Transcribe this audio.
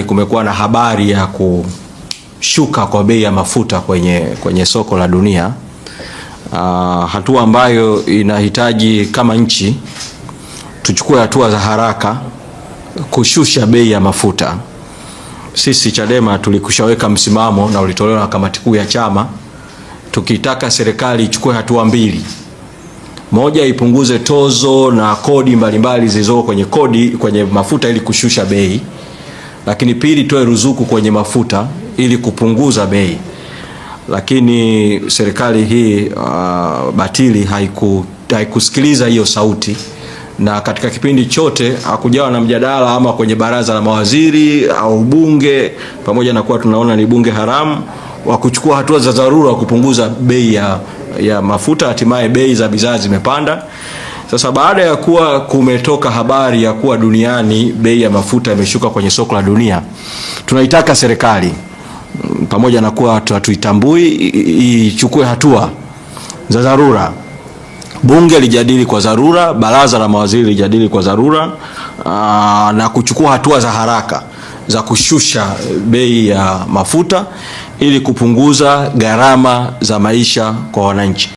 Kumekuwa na habari ya kushuka kwa bei ya mafuta kwenye soko la dunia, hatua ambayo inahitaji kama nchi tuchukue hatua za haraka kushusha bei ya mafuta. Sisi Chadema tulikushaweka msimamo na ulitolewa na kamati kuu ya chama, tukitaka serikali ichukue hatua mbili. Moja, ipunguze tozo na kodi mbalimbali zilizo kwenye mafuta ili kushusha bei. Lakini pili, toe ruzuku kwenye mafuta ili kupunguza bei. Lakini serikali hii batili haikusikiliza hiyo sauti, na katika kipindi chote hakujawa na mjadala ama kwenye baraza la mawaziri au bunge, pamoja na kuwa tunaona ni bunge haramu, wa kuchukua hatua za dharura kupunguza bei ya mafuta. Hatimaye bei za bidhaa zimepanda. Sasa baada ya kuwa kumetoka habari ya kuwa duniani bei ya mafuta imeshuka kwenye soko la dunia, tunaitaka serikali, pamoja na kuwa hatuitambui, ichukue hatua za dharura. Bunge lijadili kwa dharura, baraza la mawaziri lijadili kwa dharura, na kuchukua hatua za haraka za kushusha bei ya mafuta ili kupunguza gharama za maisha kwa wananchi.